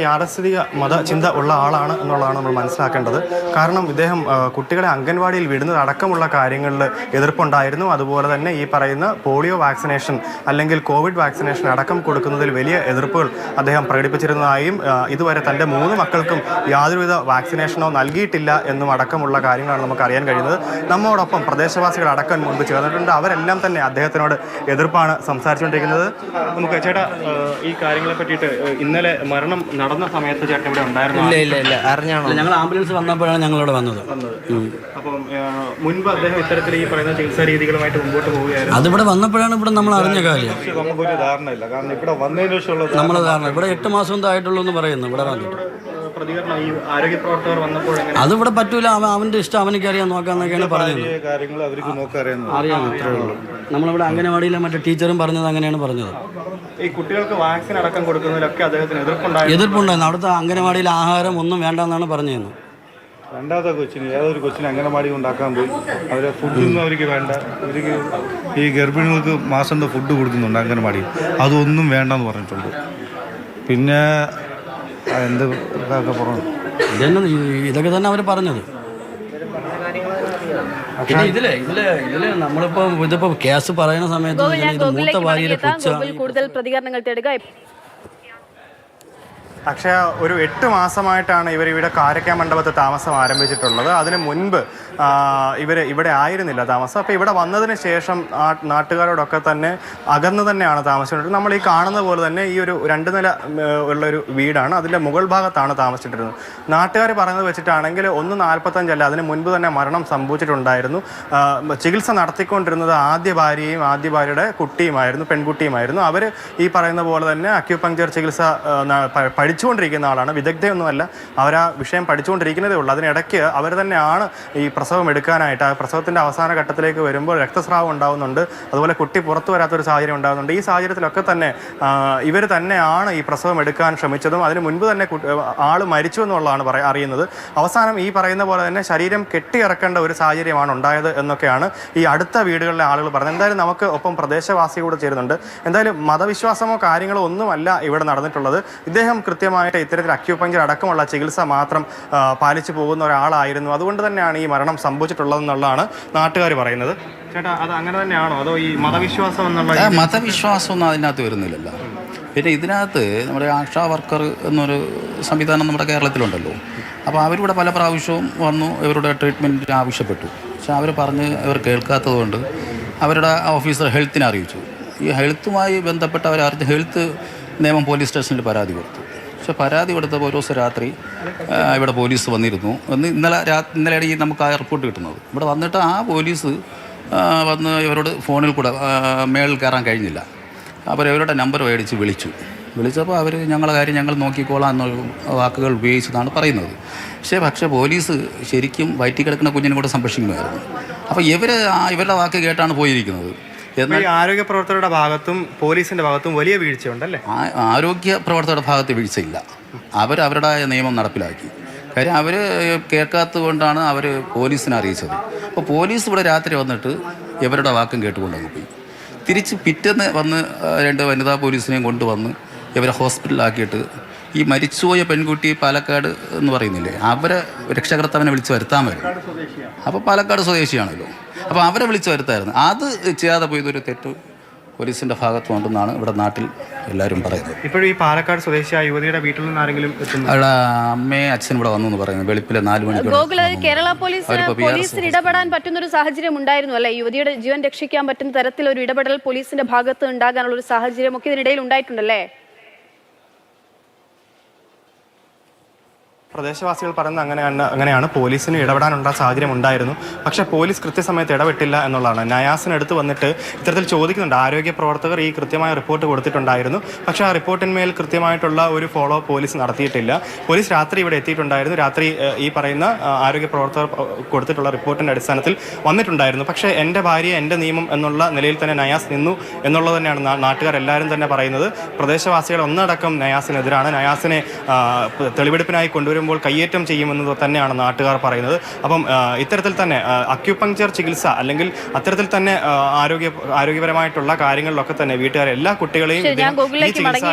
യാഥാസ്ഥിതിക മതചിന്ത ഉള്ള ആളാണ് എന്നുള്ളതാണ് നമ്മൾ മനസ്സിലാക്കേണ്ടത്. കാരണം ഇദ്ദേഹം കുട്ടികളെ അംഗൻവാടിയിൽ വിടുന്നത് അടക്കമുള്ള കാര്യങ്ങളിൽ എതിർപ്പുണ്ടായിരുന്നു. അതുപോലെ തന്നെ ഈ പറയുന്ന പോളിയോ വാക്സിനേഷൻ അല്ലെങ്കിൽ കോവിഡ് വാക്സിനേഷൻ അടക്കം കൊടുക്കുന്നതിൽ വലിയ എതിർപ്പുകൾ അദ്ദേഹം പ്രകടിപ്പിച്ചിരുന്നതായും ഇതുവരെ തൻ്റെ 3 മക്കൾക്കും യാതൊരുവിധ വാക്സിനേഷനോ നൽകിയിട്ടില്ല എന്നും അടക്കമുള്ള കാര്യങ്ങളാണ് നമുക്ക് അറിയാൻ കഴിയുന്നത്. നമ്മോടൊപ്പം പ്രദേശവാസികൾ അടക്കം മുൻപ് ചേർന്നിട്ടുണ്ട്. അവരെല്ലാം തന്നെ അദ്ദേഹത്തിനോട് എതിർപ്പാണ് സംസാരിച്ചുകൊണ്ടിരിക്കുന്നത്. നമുക്ക് ചേട്ടാ, ഈ കാര്യങ്ങളെ പറ്റിയിട്ട് ഇന്നലെ മരണം നടന്ന സമയത്ത് ചേട്ടൻ ഇവിടെ ഉണ്ടായിരുന്നു? ഇല്ല അറിഞ്ഞാണോ? ഞങ്ങൾ ആംബുലൻസ് വന്നപ്പോഴാണ് ഞങ്ങളിവിടെ വന്നത്. അപ്പം മുൻപ് അദ്ദേഹം ഇത്തരത്തിൽ ഈ പറയുന്ന ചികിത്സാ രീതികളുമായിട്ട് മുമ്പോട്ട് പോവുകയായിരുന്നു. അതിവിടെ വന്നപ്പോഴാണ് ഇവിടെ നമ്മൾ അറിഞ്ഞ കാര്യം. നമുക്കൊരു ധാരണയില്ല. കാരണം ഇവിടെ വന്നതിന് ശേഷമുള്ള നമ്മൾ ധാരണ ഇവിടെ 8 മാസം എന്തായിട്ടുള്ളൂ എന്ന് പറയുന്നു. ഇവിടെ വന്നിട്ട് പ്രതികരണം ഈ ആരോഗ്യ പ്രവർത്തകർ വന്നപ്പോൾ അതിവിടെ പറ്റൂല, അവന്റെ ഇഷ്ടം അവനിക്കറിയാൻ നോക്കാന്നൊക്കെയാണ് പറഞ്ഞത്. കാര്യങ്ങൾ അവർക്ക് അറിയാം, അത്രേ ഉള്ളൂ. നമ്മളിവിടെ അംഗനവാടിയിലെ മറ്റേ ടീച്ചറും പറഞ്ഞത് അങ്ങനെയാണ് പറഞ്ഞത്. ഈ കുട്ടികൾക്ക് വാക്സിൻ അടക്കം കൊടുക്കുന്നതിലൊക്കെ അദ്ദേഹത്തിന് എതിർപ്പുണ്ടായിരുന്നു. അവിടുത്തെ അംഗനവാടിയിൽ ആഹാരം ഒന്നും വേണ്ടെന്നാണ് പറഞ്ഞത്. രണ്ടാമത്തെ കൊച്ചിന് ഏതൊരു കൊച്ചിന് അംഗനവാടി ഉണ്ടാക്കാൻ പോയി അവരെ ഫുഡൊന്നും അവർക്ക് വേണ്ട. അവർക്ക് ഈ ഗർഭിണികൾക്ക് മാസം ഫുഡ് കൊടുക്കുന്നുണ്ട് അംഗനവാടി, അതൊന്നും വേണ്ടെന്ന് പറഞ്ഞിട്ടുണ്ട്. പിന്നെ എന്ത് ഇതൊക്കെ പറഞ്ഞു, ഇതൊക്കെ തന്നെ അവർ പറഞ്ഞത്. ഇതില് നമ്മളിപ്പോ കേസ് പറയുന്ന സമയത്ത് മൂത്ത ഭാര്യയുടെ കൂടുതൽ പ്രതികരണങ്ങൾ തേടുക. പക്ഷേ ഒരു 8 മാസമായിട്ടാണ് ഇവരിവിടെ കാരക്ക മണ്ഡപത്തിൽ താമസം ആരംഭിച്ചിട്ടുള്ളത്. അതിന് മുൻപ് ഇവർ ഇവിടെ ആയിരുന്നില്ല താമസം. അപ്പോൾ ഇവിടെ വന്നതിന് ശേഷം നാട്ടുകാരോടൊക്കെ തന്നെ അകന്ന് തന്നെയാണ് താമസിച്ചിട്ടുള്ളത്. നമ്മൾ ഈ കാണുന്ന പോലെ തന്നെ ഈ ഒരു 2 നില ഉള്ളൊരു വീടാണ്. അതിൻ്റെ മുകൾ ഭാഗത്താണ് താമസിച്ചിട്ടിരുന്നത്. നാട്ടുകാർ പറയുന്നത് വെച്ചിട്ടാണെങ്കിൽ 1:45 അല്ല, അതിന് മുൻപ് തന്നെ മരണം സംഭവിച്ചിട്ടുണ്ടായിരുന്നു. ചികിത്സ നടത്തിക്കൊണ്ടിരുന്നത് ആദ്യ ഭാര്യയുടെ കുട്ടിയുമായിരുന്നു, പെൺകുട്ടിയുമായിരുന്നു. അവർ ഈ പറയുന്ന പോലെ തന്നെ അക്യുപങ്ചർ ചികിത്സ പഠിച്ചുകൊണ്ടിരിക്കുന്ന ആളാണ്, വിദഗ്ധയൊന്നുമല്ല. അവർ ആ വിഷയം പഠിച്ചുകൊണ്ടിരിക്കുന്നതേ ഉള്ളൂ. അതിനിടയ്ക്ക് അവർ തന്നെയാണ് ഈ പ്രസവം എടുക്കാനായിട്ട്, ആ പ്രസവത്തിൻ്റെ അവസാന ഘട്ടത്തിലേക്ക് വരുമ്പോൾ രക്തസ്രാവം ഉണ്ടാകുന്നുണ്ട്, അതുപോലെ കുട്ടി പുറത്തു വരാത്തൊരു സാഹചര്യം ഉണ്ടാകുന്നുണ്ട്. ഈ സാഹചര്യത്തിലൊക്കെ തന്നെ ഇവർ തന്നെയാണ് ഈ പ്രസവം എടുക്കാൻ ശ്രമിച്ചതും അതിന് മുൻപ് തന്നെ ആൾ മരിച്ചു എന്നുള്ളതാണ് അറിയുന്നത്. അവസാനം ഈ പറയുന്ന പോലെ തന്നെ ശരീരം കെട്ടിയിറക്കേണ്ട ഒരു സാഹചര്യമാണ് ഉണ്ടായത് എന്നൊക്കെയാണ് ഈ അടുത്ത വീടുകളിലെ ആളുകൾ പറഞ്ഞത്. എന്തായാലും നമുക്ക് ഒപ്പം പ്രദേശവാസി കൂടെ ചേരുന്നുണ്ട്. എന്തായാലും മതവിശ്വാസമോ കാര്യങ്ങളോ ഒന്നുമല്ല ഇവിടെ നടന്നിട്ടുള്ളത്. ഇദ്ദേഹം കൃത്യമായിട്ട് ഇത്തരത്തിൽ അക്യുപങ്ചർ അടക്കമുള്ള ചികിത്സ മാത്രം പാലിച്ചു പോകുന്ന ഒരാളായിരുന്നു. അതുകൊണ്ട് തന്നെയാണ് ഈ മരണം സംഭവിച്ചിട്ടുള്ളതെന്നുള്ളതാണ് നാട്ടുകാർ പറയുന്നത്. ചേട്ടാ, അത് അങ്ങനെ തന്നെയാണോ, അതോ ഈ മതവിശ്വാസം എന്നുള്ള മതവിശ്വാസമൊന്നും അതിനകത്ത് വരുന്നില്ലല്ലോ? പിന്നെ ഇതിനകത്ത് നമ്മുടെ ആശാ വർക്കർ എന്നൊരു സംവിധാനം നമ്മുടെ കേരളത്തിലുണ്ടല്ലോ. അപ്പോൾ അവരിവിടെ പല പ്രാവശ്യവും വന്നു ഇവരുടെ ട്രീറ്റ്മെൻറ്റിന് ആവശ്യപ്പെട്ടു. പക്ഷെ അവർ പറഞ്ഞ് ഇവർ കേൾക്കാത്തത് കൊണ്ട് അവരുടെ ഓഫീസർ ഹെൽത്തിനെ അറിയിച്ചു. ഈ ഹെൽത്തുമായി ബന്ധപ്പെട്ട് അവരറിഞ്ഞ് ഹെൽത്ത് നിയമം പോലീസ് സ്റ്റേഷനിൽ പരാതി കൊടുത്തു. പക്ഷെ പരാതി കൊടുത്തപ്പോൾ ഒരു ദിവസം രാത്രി ഇവിടെ പോലീസ് വന്നിരുന്നു. ഇന്നലെയാണ് ഈ നമുക്ക് ആ റിപ്പോർട്ട് കിട്ടുന്നത്. ഇവിടെ വന്നിട്ട് ആ പോലീസ് വന്ന് ഇവരോട് ഫോണിൽ കൂടെ മേളിൽ കയറാൻ കഴിഞ്ഞില്ല. അപ്പോൾ ഇവരുടെ നമ്പർ മേടിച്ച് വിളിച്ചപ്പോൾ അവർ ഞങ്ങളുടെ കാര്യം ഞങ്ങൾ നോക്കിക്കോളാം എന്നൊരു വാക്കുകൾ ഉപയോഗിച്ചതാണ് പറയുന്നത്. പക്ഷേ പോലീസ് ശരിക്കും വയറ്റിൽ കിടക്കുന്ന കുഞ്ഞിനെ കൂടെ സംരക്ഷിക്കുമായിരുന്നു. അപ്പോൾ ഇവരുടെ വാക്ക് കേട്ടാണ് പോയിരിക്കുന്നത്. ആരോഗ്യ പ്രവർത്തകരുടെ ഭാഗത്തും പോലീസിന്റെ ഭാഗത്തും വലിയ വീഴ്ചയുണ്ടല്ലേ? ആരോഗ്യ പ്രവർത്തകരുടെ ഭാഗത്ത് വീഴ്ചയില്ല. അവരുടെ നിയമം നടപ്പിലാക്കി. കാര്യം അവർ കേൾക്കാത്തത് കൊണ്ടാണ് അവർ പോലീസിനെ അറിയിച്ചത്. അപ്പോൾ പോലീസ് ഇവിടെ രാത്രി വന്നിട്ട് ഇവരുടെ വാക്കും കേട്ടുകൊണ്ടങ്ങ് പോയി. തിരിച്ച് പിറ്റേന്ന് വന്ന് 2 വനിതാ പോലീസിനെയും കൊണ്ടുവന്ന് ഇവരെ ഹോസ്പിറ്റലിലാക്കിയിട്ട് ഈ മരിച്ചുപോയ പെൺകുട്ടി പാലക്കാട് എന്ന് പറയുന്നില്ലേ, അവരെ രക്ഷകർത്താവിനെ വിളിച്ച് വരുത്താൻ വരും. അപ്പോൾ പാലക്കാട് സ്വദേശിയാണല്ലോ. അപ്പോൾ അവരെ വിളിച്ച് വരുത്തായിരുന്നു. അത് ചെയ്യാതെ പോയതൊരു തെറ്റ് പോലീസിൻ്റെ ഭാഗത്തുണ്ടെന്നാണ് ഇവിടെ നാട്ടിൽ എല്ലാവരും പറയുന്നത്. ഇപ്പോഴും ഈ പാലക്കാട് സ്വദേശിയായ യുവതിയുടെ വീട്ടിൽ നിന്ന് ആരെങ്കിലും അവിടെ അമ്മയും അച്ഛനും ഇവിടെ വന്നു എന്ന് പറയുന്നത് വെളുപ്പിലെ 4 മണിക്ക്. കേരള പോലീസിന് ഇടപെടാൻ പറ്റുന്ന ഒരു സാഹചര്യം ഉണ്ടായിരുന്നു അല്ലെ? യുവതിയുടെ ജീവൻ രക്ഷിക്കാൻ പറ്റുന്ന തരത്തിലൊരു ഇടപെടൽ പോലീസിന്റെ ഭാഗത്ത് ഉണ്ടാകാനുള്ള ഒരു സാഹചര്യം ഒക്കെ ഇതിനിടയിൽ ഉണ്ടായിട്ടുണ്ടല്ലേ? പ്രദേശവാസികൾ പറയുന്നത് അങ്ങനെയാണ് പോലീസിന് ഇടപെടാനുള്ള സാഹചര്യം ഉണ്ടായിരുന്നു. പക്ഷേ പോലീസ് കൃത്യസമയത്ത് ഇടപെട്ടില്ല എന്നുള്ളതാണ്. നയാസിനടുത്ത് വന്നിട്ട് ഇത്തരത്തിൽ ചോദിക്കുന്നുണ്ട്. ആരോഗ്യ പ്രവർത്തകർ ഈ കൃത്യമായ റിപ്പോർട്ട് കൊടുത്തിട്ടുണ്ടായിരുന്നു. പക്ഷേ ആ റിപ്പോർട്ടിന്മേൽ കൃത്യമായിട്ടുള്ള ഒരു ഫോളോ പോലീസ് നടത്തിയിട്ടില്ല. പോലീസ് രാത്രി ഇവിടെ എത്തിയിട്ടുണ്ടായിരുന്നു. രാത്രി ഈ പറയുന്ന ആരോഗ്യ പ്രവർത്തകർ കൊടുത്തിട്ടുള്ള റിപ്പോർട്ടിൻ്റെ അടിസ്ഥാനത്തിൽ വന്നിട്ടുണ്ടായിരുന്നു. പക്ഷേ എൻ്റെ ഭാര്യ എൻ്റെ നിയമം എന്നുള്ള നിലയിൽ തന്നെ നയാസ് നിന്നു എന്നുള്ളത് തന്നെയാണ് നാട്ടുകാരെല്ലാവരും തന്നെ പറയുന്നത്. പ്രദേശവാസികൾ ഒന്നടക്കം നയാസിനെതിരാണ്. നയാസിനെ തെളിവെടുപ്പിനായി കൊണ്ടുവരും കയ്യേറ്റം ചെയ്യുമെന്നത് തന്നെയാണ് നാട്ടുകാർ പറയുന്നത്. അപ്പം ഇത്തരത്തിൽ തന്നെ അക്യുപങ്ചർ ചികിത്സ അല്ലെങ്കിൽ അത്തരത്തിൽ തന്നെ ആരോഗ്യപരമായിട്ടുള്ള കാര്യങ്ങളിലൊക്കെ തന്നെ വീട്ടുകാരെ എല്ലാ കുട്ടികളെയും ഈ ചികിത്സ